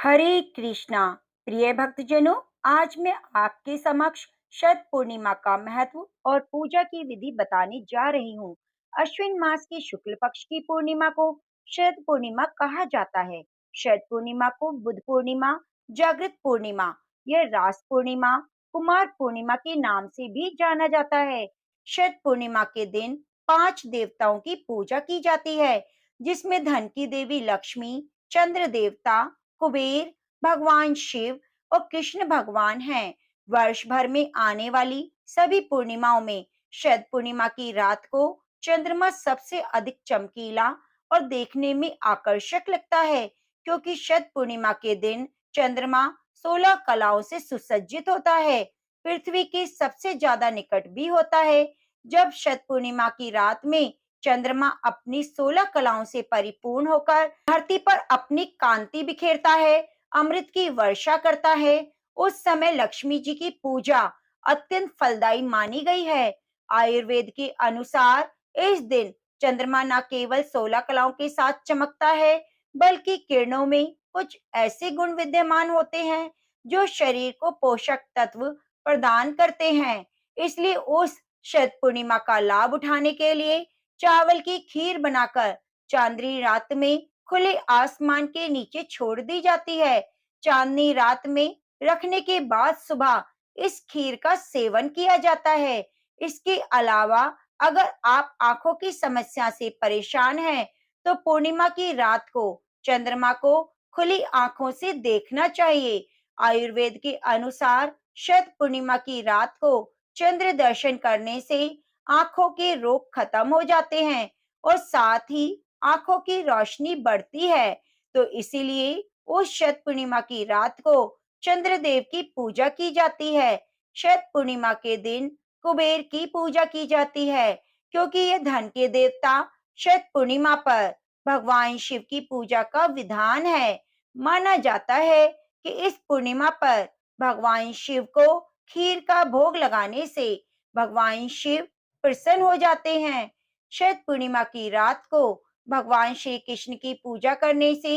हरे कृष्णा। प्रिय भक्तजनों, आज मैं आपके समक्ष शरद पूर्णिमा का महत्व और पूजा की विधि बताने जा रही हूँ। अश्विन मास की शुक्ल पक्ष की पूर्णिमा को शरद पूर्णिमा कहा जाता है। शरद पूर्णिमा को बुद्ध पूर्णिमा, जागृत पूर्णिमा या रास पूर्णिमा, कुमार पूर्णिमा के नाम से भी जाना जाता है। शरद पूर्णिमा के दिन 5 देवताओं की पूजा की जाती है, जिसमें धन की देवी लक्ष्मी, चंद्र देवता, कुबेर, भगवान शिव और कृष्ण भगवान हैं। वर्ष भर में आने वाली सभी पूर्णिमाओं में शरद पूर्णिमा की रात को चंद्रमा सबसे अधिक चमकीला और देखने में आकर्षक लगता है, क्योंकि शरद पूर्णिमा के दिन चंद्रमा 16 कलाओं से सुसज्जित होता है। पृथ्वी के सबसे ज्यादा निकट भी होता है। जब शरद पूर्णिमा की रात में चंद्रमा अपनी 16 कलाओं से परिपूर्ण होकर धरती पर अपनी कांति बिखेरता है, अमृत की वर्षा करता है, उस समय लक्ष्मी जी की पूजा अत्यंत फलदायी मानी गई है। आयुर्वेद के अनुसार इस दिन चंद्रमा न केवल 16 कलाओं के साथ चमकता है, बल्कि किरणों में कुछ ऐसे गुण विद्यमान होते हैं जो शरीर को पोषक तत्व प्रदान करते हैं। इसलिए उस शरद पूर्णिमा का लाभ उठाने के लिए चावल की खीर बनाकर चांदनी रात में खुले आसमान के नीचे छोड़ दी जाती है। चांदनी रात में रखने के बाद सुबह इस खीर का सेवन किया जाता है। इसके अलावा अगर आप आंखों की समस्या से परेशान हैं, तो पूर्णिमा की रात को चंद्रमा को खुली आंखों से देखना चाहिए। आयुर्वेद के अनुसार शरद पूर्णिमा की रात को चंद्र दर्शन करने से आंखों के रोग खत्म हो जाते हैं और साथ ही आंखों की रोशनी बढ़ती है। तो इसीलिए उस शरद पूर्णिमा की रात को चंद्रदेव की पूजा की जाती है। शरद पूर्णिमा के दिन कुबेर की पूजा की जाती है, क्योंकि ये धन के देवता शरद पूर्णिमा पर भगवान शिव की पूजा का विधान है। माना जाता है कि इस पूर्णिमा पर भगवान शिव को खीर का भोग लगाने से भगवान शिव प्रसन्न हो जाते हैं। शरद पूर्णिमा की रात को भगवान श्री कृष्ण की पूजा करने से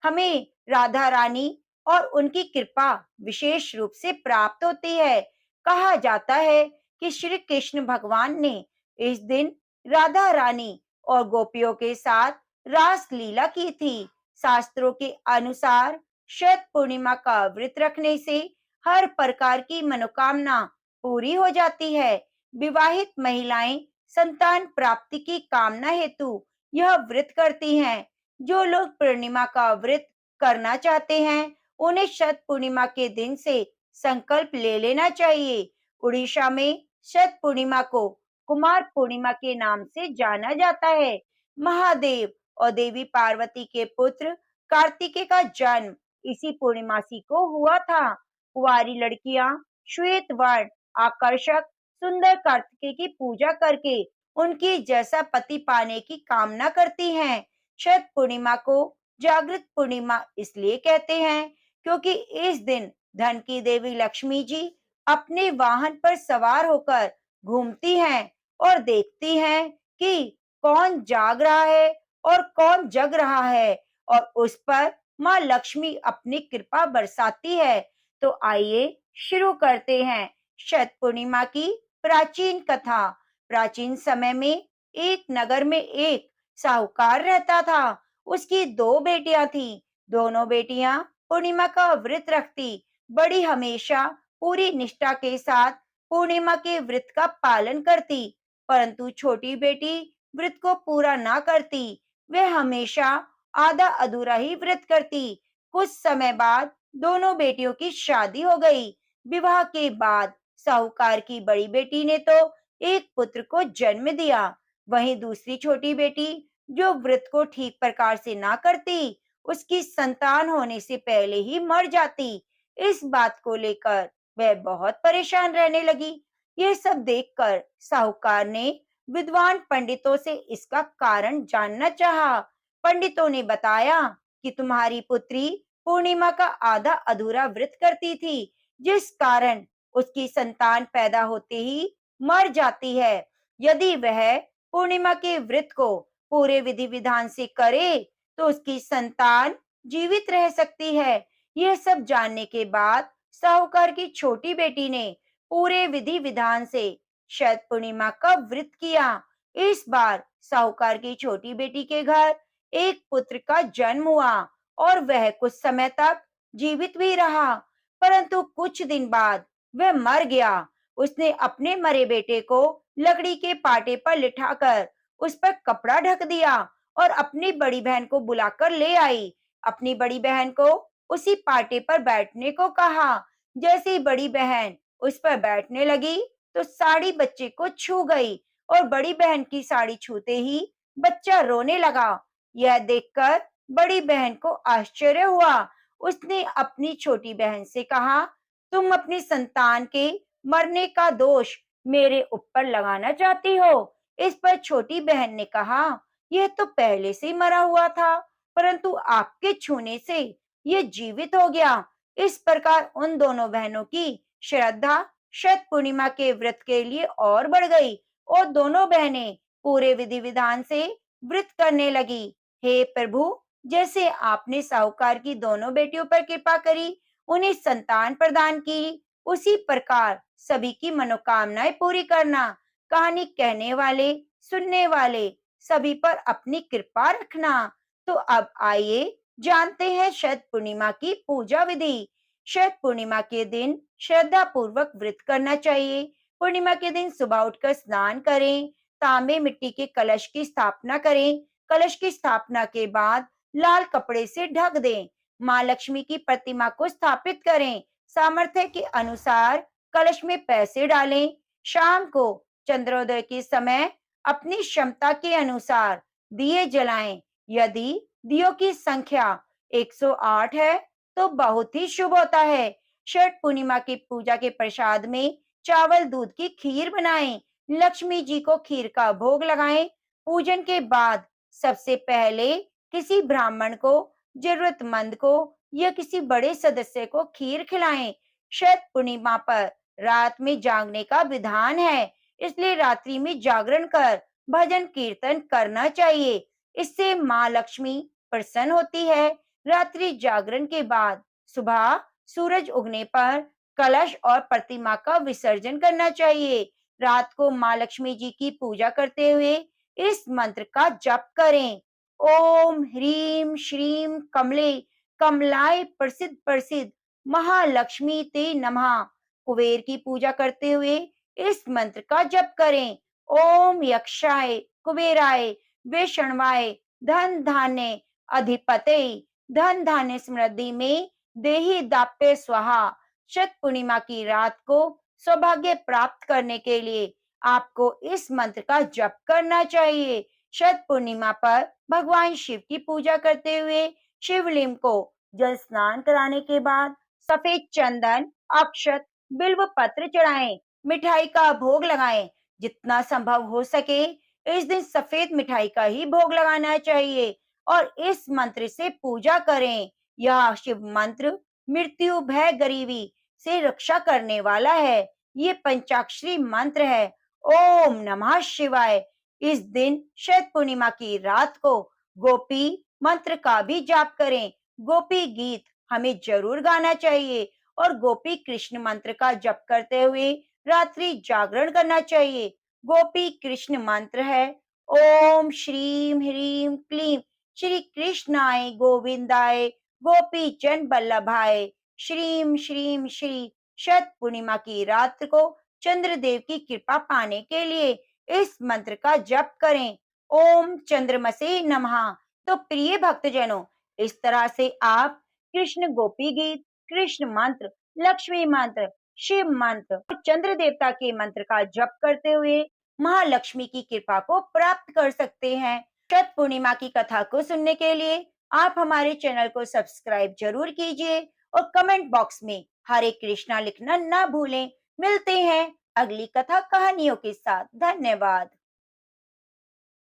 हमें राधा रानी और उनकी कृपा विशेष रूप से प्राप्त होती है। कहा जाता है कि श्री कृष्ण भगवान ने इस दिन राधा रानी और गोपियों के साथ रास लीला की थी। शास्त्रों के अनुसार शरद पूर्णिमा का व्रत रखने से हर प्रकार की मनोकामना पूरी हो जाती है। विवाहित महिलाएं संतान प्राप्ति की कामना हेतु यह व्रत करती हैं। जो लोग पूर्णिमा का व्रत करना चाहते हैं, उन्हें शरद पूर्णिमा के दिन से संकल्प ले लेना चाहिए। उड़ीसा में शरद पूर्णिमा को कुमार पूर्णिमा के नाम से जाना जाता है। महादेव और देवी पार्वती के पुत्र कार्तिकेय का जन्म इसी पूर्णिमासी को हुआ था। कुंवारी लड़कियां श्वेत वर्ण, आकर्षक, सुंदर कार्तिकेय की पूजा करके उनकी जैसा पति पाने की कामना करती हैं। शरद पूर्णिमा को जागृत पूर्णिमा इसलिए कहते हैं, क्योंकि इस दिन धन की देवी लक्ष्मी जी अपने वाहन पर सवार होकर घूमती हैं और देखती हैं कि कौन जाग रहा है और कौन जग रहा है, और उस पर माँ लक्ष्मी अपनी कृपा बरसाती है। तो आइए शुरू करते हैं शरद पूर्णिमा की प्राचीन कथा। प्राचीन समय में एक नगर में एक साहूकार रहता था। उसकी 2 बेटियां थीं। दोनों बेटियां पूर्णिमा का व्रत रखती। बड़ी हमेशा पूरी निष्ठा के साथ पूर्णिमा के व्रत का पालन करती, परंतु छोटी बेटी व्रत को पूरा ना करती। वह हमेशा आधा अधूरा ही व्रत करती। कुछ समय बाद दोनों बेटियों की शादी हो गई। विवाह के बाद साहूकार की बड़ी बेटी ने तो एक पुत्र को जन्म दिया, वहीं दूसरी छोटी बेटी जो व्रत को ठीक प्रकार से ना करती, उसकी संतान होने से पहले ही मर जाती। इस बात को लेकर वह बहुत परेशान रहने लगी। यह सब देखकर साहूकार ने विद्वान पंडितों से इसका कारण जानना चाहा। पंडितों ने बताया कि तुम्हारी पुत्री पूर्णिमा का आधा अधूरा व्रत करती थी, जिस कारण उसकी संतान पैदा होते ही मर जाती है। यदि वह पूर्णिमा के व्रत को पूरे विधि विधान से करे, तो उसकी संतान जीवित रह सकती है। यह सब जानने के बाद साहूकार की छोटी बेटी ने पूरे विधि विधान से शरद पूर्णिमा का व्रत किया। इस बार साहूकार की छोटी बेटी के घर एक पुत्र का जन्म हुआ और वह कुछ समय तक जीवित भी रहा, परंतु कुछ दिन बाद वह मर गया। उसने अपने मरे बेटे को लकड़ी के पाटे पर लिटाकर उस पर कपड़ा ढक दिया और अपनी बड़ी बहन को बुलाकर ले आई। अपनी बड़ी बहन को उसी पाटे पर बैठने को कहा। जैसे ही बड़ी बहन उस पर बैठने लगी तो साड़ी बच्चे को छू गई और बड़ी बहन की साड़ी छूते ही बच्चा रोने लगा। यह देखकर बड़ी बहन को आश्चर्य हुआ। उसने अपनी छोटी बहन से कहा, तुम अपनी संतान के मरने का दोष मेरे ऊपर लगाना चाहती हो? इस पर छोटी बहन ने कहा, यह तो पहले से ही मरा हुआ था, परंतु आपके छूने से ये जीवित हो गया। इस प्रकार उन दोनों बहनों की श्रद्धा शरद पूर्णिमा के व्रत के लिए और बढ़ गई और दोनों बहनें पूरे विधि विधान से व्रत करने लगी। हे प्रभु, जैसे आपने साहूकार की दोनों बेटियों पर कृपा करी, उन्हें संतान प्रदान की, उसी प्रकार सभी की मनोकामनाएं पूरी करना। कहानी कहने वाले, सुनने वाले सभी पर अपनी कृपा रखना। तो अब आइए जानते हैं शरद पूर्णिमा की पूजा विधि। शरद पूर्णिमा के दिन श्रद्धा पूर्वक व्रत करना चाहिए। पूर्णिमा के दिन सुबह उठकर स्नान करें, तांबे मिट्टी के कलश की स्थापना करें। कलश की स्थापना के बाद लाल कपड़े से ढक दें। माँ लक्ष्मी की प्रतिमा को स्थापित करें। सामर्थ्य के अनुसार कलश में पैसे डालें। शाम को चंद्रोदय के समय अपनी क्षमता के अनुसार दिए जलाएं। यदि दियों की संख्या 108 है तो बहुत ही शुभ होता है। छठ पूर्णिमा की पूजा के प्रसाद में चावल दूध की खीर बनाएं। लक्ष्मी जी को खीर का भोग लगाएं। पूजन के बाद सबसे पहले किसी ब्राह्मण को, जरूरतमंद को या किसी बड़े सदस्य को खीर खिलाएं। शरद पूर्णिमा पर रात में जागने का विधान है, इसलिए रात्रि में जागरण कर भजन कीर्तन करना चाहिए। इससे माँ लक्ष्मी प्रसन्न होती है। रात्रि जागरण के बाद सुबह सूरज उगने पर कलश और प्रतिमा का विसर्जन करना चाहिए। रात को माँ लक्ष्मी जी की पूजा करते हुए इस मंत्र का जप करें। ओम ह्रीम श्रीम कमले कमलाय प्रसिद्ध प्रसिद्ध महालक्ष्मी ते नमः। कुबेर की पूजा करते हुए इस मंत्र का जप करें। ओम यक्षाय कुबेराय वैष्णवाय धन धान्य अधिपते धन धान्य समृद्धि में देहि दाप्य स्वाहा। शत पूर्णिमा की रात को सौभाग्य प्राप्त करने के लिए आपको इस मंत्र का जप करना चाहिए। शत पूर्णिमा पर भगवान शिव की पूजा करते हुए शिवलिंग को जल स्नान कराने के बाद सफेद चंदन, अक्षत, बिल्व पत्र चढ़ाएं। मिठाई का भोग लगाएं। जितना संभव हो सके इस दिन सफेद मिठाई का ही भोग लगाना चाहिए और इस मंत्र से पूजा करें। यह शिव मंत्र मृत्यु, भय, गरीबी से रक्षा करने वाला है। ये पंचाक्षरी मंत्र है। ओम नमः शिवाय। इस दिन शरद पूर्णिमा की रात को गोपी मंत्र का भी जाप करें। गोपी गीत हमें जरूर गाना चाहिए और गोपी कृष्ण मंत्र का जप करते हुए रात्रि जागरण करना चाहिए। गोपी कृष्ण मंत्र है, ओम श्रीम ह्रीम क्लीम श्री कृष्णाय गोविंदाय गोपी जन बल्लभाय श्रीम श्रीम श्री। शरद पूर्णिमा की रात को चंद्रदेव की कृपा पाने के लिए इस मंत्र का जप करें। ओम चंद्रमसे नमः। तो प्रिय भक्तजनों, इस तरह से आप कृष्ण गोपी गीत, कृष्ण मंत्र, लक्ष्मी मंत्र, शिव मंत्र और चंद्र देवता के मंत्र का जप करते हुए महालक्ष्मी की कृपा को प्राप्त कर सकते हैं। छठ पूर्णिमा की कथा को सुनने के लिए आप हमारे चैनल को सब्सक्राइब जरूर कीजिए और कमेंट बॉक्स में हरे कृष्णा लिखना ना भूलें। मिलते हैं अगली कथा कहानियों के साथ। धन्यवाद।